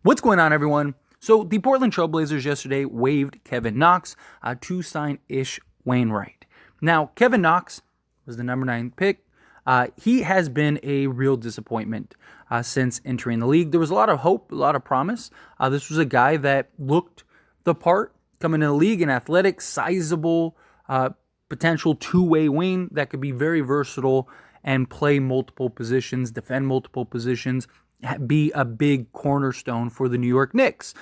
What's going on, everyone? So the Portland Trailblazers yesterday waived Kevin Knox to sign Ish Wainwright. Now, Kevin Knox was the number 9 pick. He has been a real disappointment since entering the league. There was a lot of hope, a lot of promise. This was a guy that looked the part coming into the league, an athletic, sizable, potential two-way wing that could be very versatile and play multiple positions, defend multiple positions, be a big cornerstone for the New York Knicks.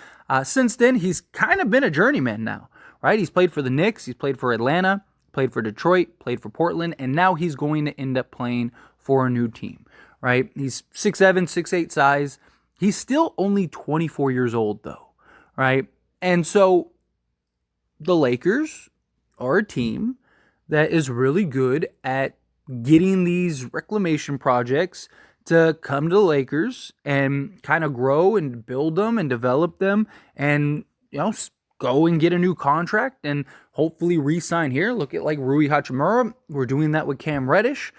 Since then, he's kind of been a journeyman now, right? He's played for the Knicks, he's played for Atlanta, played for Detroit, played for Portland, and now he's going to end up playing for a new team, right? He's 6'7", 6'8" size. He's still only 24 years old, though, right? And so the Lakers are a team that is really good at getting these reclamation projects to come to the Lakers and kind of grow and build them and develop them and, go and get a new contract and hopefully re-sign here. Look at like Rui Hachimura. We're doing that with Cam Reddish,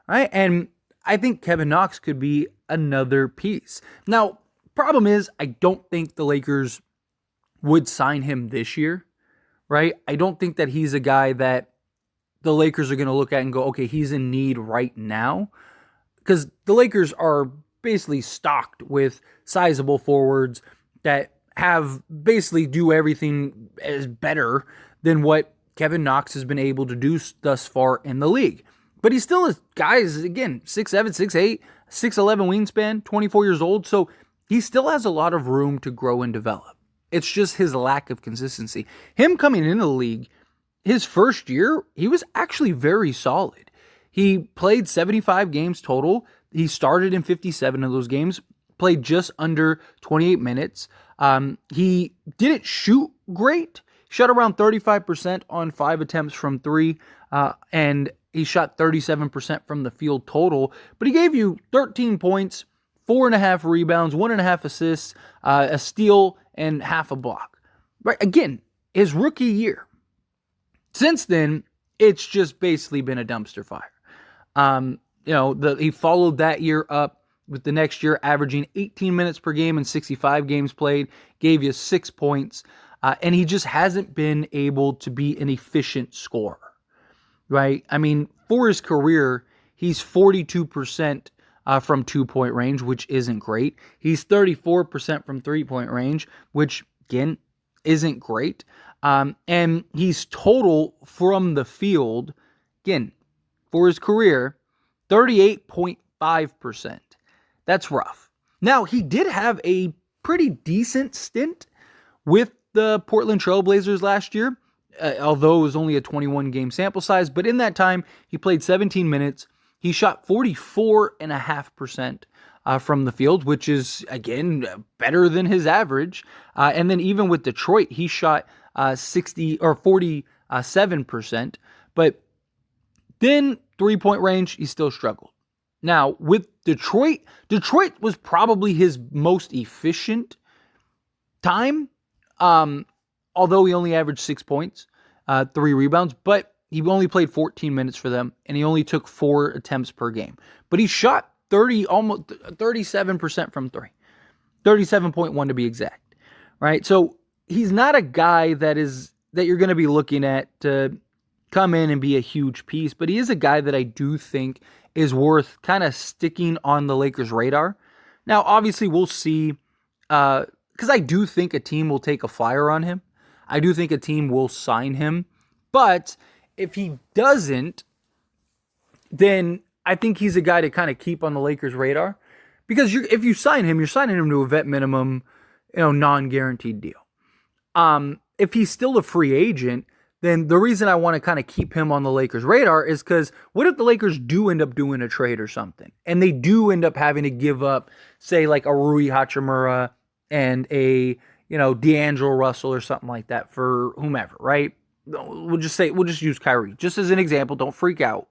right? And I think Kevin Knox could be another piece. Now, problem is, I don't think the Lakers would sign him this year, right? I don't think that he's a guy that the Lakers are going to look at and go, okay, he's in need right now. Because the Lakers are basically stocked with sizable forwards that have basically do everything as better than what Kevin Knox has been able to do thus far in the league. But he still is, guys, again, 6'7", 6'8", 6'11" wingspan, 24 years old. So he still has a lot of room to grow and develop. It's just his lack of consistency. Him coming into the league, his first year, he was actually very solid. He played 75 games total. He started in 57 of those games, played just under 28 minutes. He didn't shoot great. Shot around 35% on 5 attempts from 3, and he shot 37% from the field total. But he gave you 13 points, 4.5 rebounds, 1.5 assists, a steal, and half a block. Right? Again, his rookie year. Since then, it's just basically been a dumpster fire. He followed that year up with the next year averaging 18 minutes per game and 65 games played, gave you 6 points, and he just hasn't been able to be an efficient scorer, right? I mean, for his career, he's 42% from 2-point range, which isn't great. He's 34% from 3-point range, which, again, isn't great. And he's total from the field, again, for his career, 38.5%. That's rough. Now, he did have a pretty decent stint with the Portland Trailblazers last year, although it was only a 21-game sample size. But in that time, he played 17 minutes. He shot 44.5% from the field, which is, again, better than his average. And then even with Detroit, he shot 47%. But then 3-point range, he still struggled. Now, with Detroit was probably his most efficient time, although he only averaged 6 points, 3 rebounds, but he only played 14 minutes for them, and he only took 4 attempts per game. But he shot almost 37% from 3, 37.1 to be exact, right? So he's not a guy that you're going to be looking at to come in and be a huge piece, but he is a guy that I do think is worth kind of sticking on the Lakers' radar. Now, obviously, we'll see, because I do think a team will take a flyer on him. I do think a team will sign him, but if he doesn't, then I think he's a guy to kind of keep on the Lakers' radar, because if you sign him, you're signing him to a vet minimum, non-guaranteed deal. If he's still a free agent, then the reason I want to kind of keep him on the Lakers' radar is because what if the Lakers do end up doing a trade or something, and they do end up having to give up, say, like a Rui Hachimura and a, D'Angelo Russell or something like that for whomever, right? We'll just use Kyrie. Just as an example, don't freak out.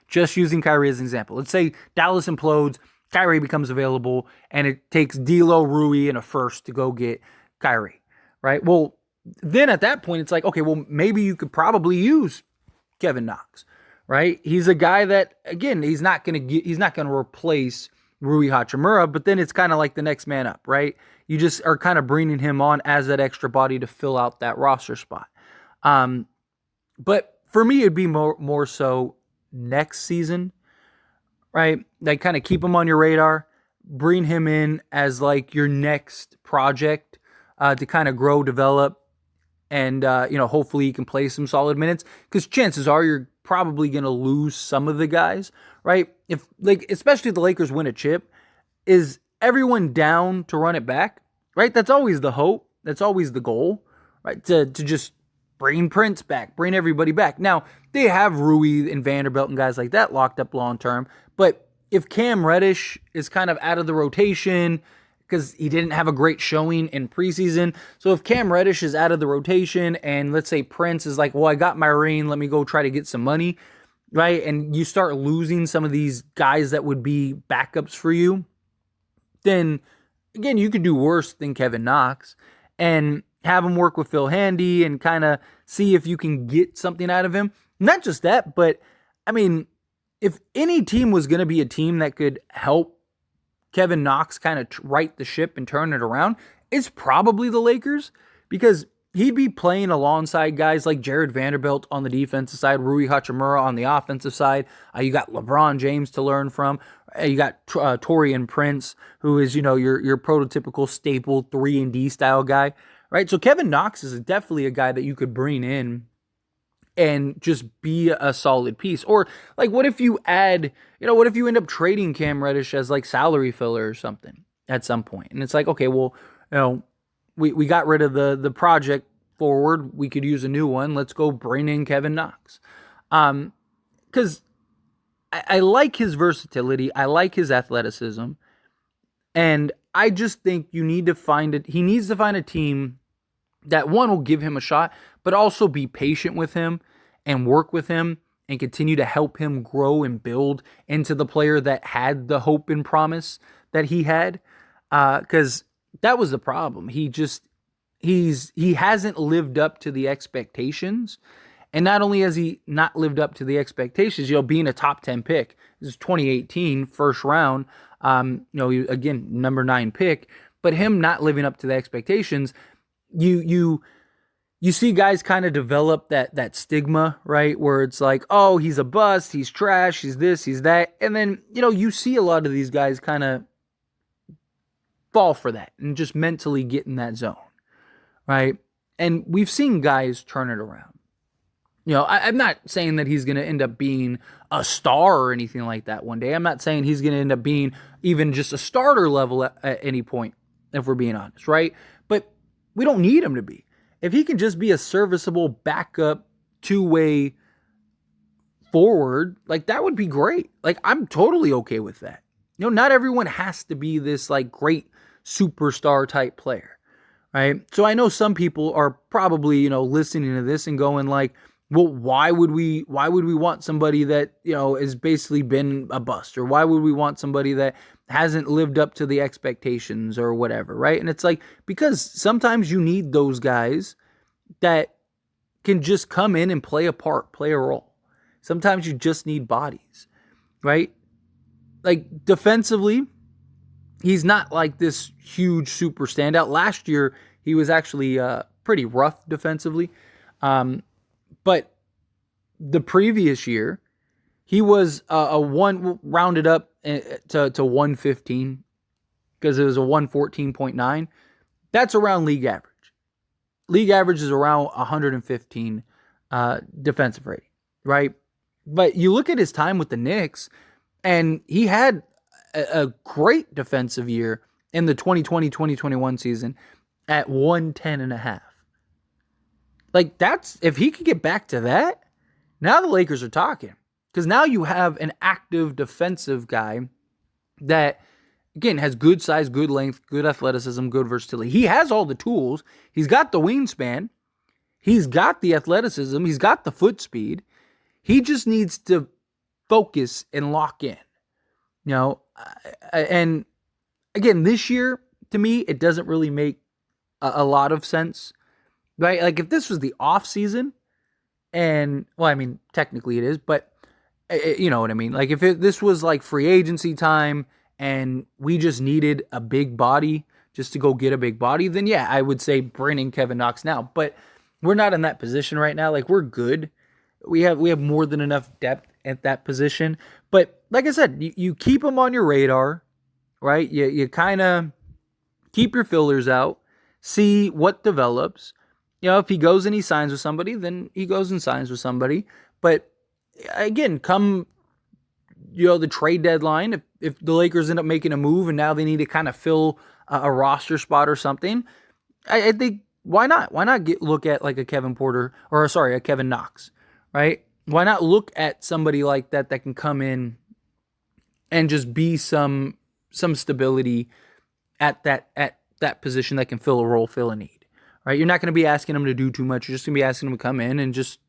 Just using Kyrie as an example. Let's say Dallas implodes, Kyrie becomes available, and it takes D'Lo, Rui, and a first to go get Kyrie, right? Well, then at that point, it's like, okay, well, maybe you could probably use Kevin Knox, right? He's a guy that, again, he's not going to replace Rui Hachimura, but then it's kind of like the next man up, right? You just are kind of bringing him on as that extra body to fill out that roster spot. But for me, it'd be more so next season, right? Like kind of keep him on your radar, bring him in as like your next project to kind of grow, develop, and hopefully you can play some solid minutes, because chances are you're probably going to lose some of the guys, right? If like especially if the Lakers win a chip, is everyone down to run it back, right? That's always the hope. That's always the goal, right? To just bring Prince back, bring everybody back. Now, they have Rui and Vanderbilt and guys like that locked up long term, but if Cam Reddish is kind of out of the rotation because he didn't have a great showing in preseason, so if Cam Reddish is out of the rotation and let's say Prince is like, well, I got my ring, let me go try to get some money, right? And you start losing some of these guys that would be backups for you, then again, you could do worse than Kevin Knox and have him work with Phil Handy and kind of see if you can get something out of him. Not just that, but I mean, if any team was going to be a team that could help Kevin Knox kind of right the ship and turn it around, it's probably the Lakers, because he'd be playing alongside guys like Jared Vanderbilt on the defensive side, Rui Hachimura on the offensive side. You got LeBron James to learn from. You got Taurean Prince, who is, your prototypical staple 3-and-D style guy, right? So Kevin Knox is definitely a guy that you could bring in and just be a solid piece. Or like, what if you end up trading Cam Reddish as like salary filler or something at some point? And it's like, okay, well, we got rid of the project forward. We could use a new one. Let's go bring in Kevin Knox. Because I like his versatility. I like his athleticism. And I just think he needs to find a team that, one, will give him a shot, but also be patient with him and work with him and continue to help him grow and build into the player that had the hope and promise that he had. Because that was the problem. He hasn't lived up to the expectations. And not only has he not lived up to the expectations, being a top 10 pick, this is 2018 first round, again, number 9 pick, but him not living up to the expectations, you see guys kind of develop that stigma, right? Where it's like, oh, he's a bust, he's trash, he's this, he's that. And then, you see a lot of these guys kind of fall for that and just mentally get in that zone, right? And we've seen guys turn it around. I'm not saying that he's going to end up being a star or anything like that one day. I'm not saying he's going to end up being even just a starter level at any point, if we're being honest, right? But we don't need him to be. If he can just be a serviceable backup two-way forward, like that would be great. Like I'm totally okay with that. Not everyone has to be this like great superstar type player, right? So I know some people are probably, listening to this and going like, well, why would we want somebody that, has basically been a bust? Or why would we want somebody that hasn't lived up to the expectations or whatever, right? And it's like, because sometimes you need those guys that can just come in and play a part, play a role. Sometimes you just need bodies, right? Like defensively, he's not like this huge super standout. Last year, he was actually pretty rough defensively. But the previous year, he was a one rounded up to 115 because it was a 114.9. That's around league average. League average is around 115 defensive rating, right? But you look at his time with the Knicks, and he had a great defensive year in the 2020-2021 season at 110.5. Like if he could get back to that, now the Lakers are talking. Because now you have an active defensive guy that, again, has good size, good length, good athleticism, good versatility. He has all the tools. He's got the wingspan. He's got the athleticism. He's got the foot speed. He just needs to focus and lock in. And again, this year, to me, it doesn't really make a lot of sense. Right? Like if this was the off season and, well, I mean, technically it is, but you know what I mean? Like if this was like free agency time and we just needed a big body just to go get a big body, then yeah, I would say bring in Kevin Knox now. But we're not in that position right now. Like, we're good. We have more than enough depth at that position. But like I said, you keep him on your radar, right? You kind of keep your fillers out, see what develops. If he goes and he signs with somebody, then he goes and signs with somebody. But again, come the trade deadline, if the Lakers end up making a move and now they need to kind of fill a roster spot or something, I think why not? Why not look at like a Kevin Porter, or sorry, a Kevin Knox, right? Why not look at somebody like that can come in and just be some stability at that position that can fill a role, fill a need, right? You're not going to be asking them to do too much. You're just going to be asking them to come in and just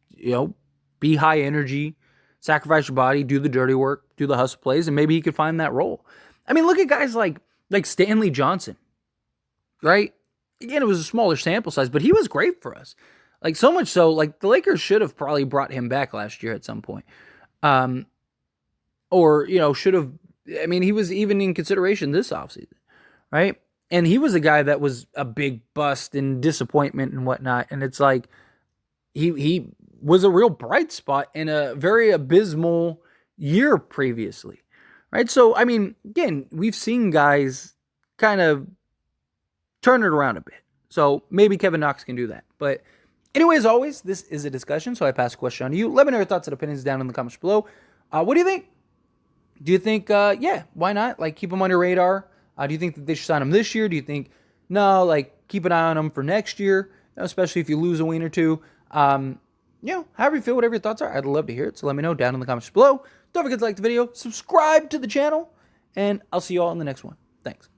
be high energy, sacrifice your body, do the dirty work, do the hustle plays, and maybe he could find that role. I mean, look at guys like Stanley Johnson, right? Again, it was a smaller sample size, but he was great for us. Like, so much so, like, the Lakers should have probably brought him back last year at some point. Or, should have, I mean, he was even in consideration this offseason, right? And he was a guy that was a big bust and disappointment and whatnot. And it's like, he was a real bright spot in a very abysmal year previously, right? So, I mean, again, we've seen guys kind of turn it around a bit. So maybe Kevin Knox can do that. But anyway, as always, this is a discussion, so I pass the question on to you. Let me know your thoughts and opinions down in the comments below. What do you think? Do you think, yeah, why not? Like, keep him on your radar. Do you think that they should sign him this year? Do you think, no, like, keep an eye on him for next year, especially if you lose a win or two? However you feel, whatever your thoughts are, I'd love to hear it. So let me know down in the comments below. Don't forget to like the video, subscribe to the channel, and I'll see you all in the next one. Thanks.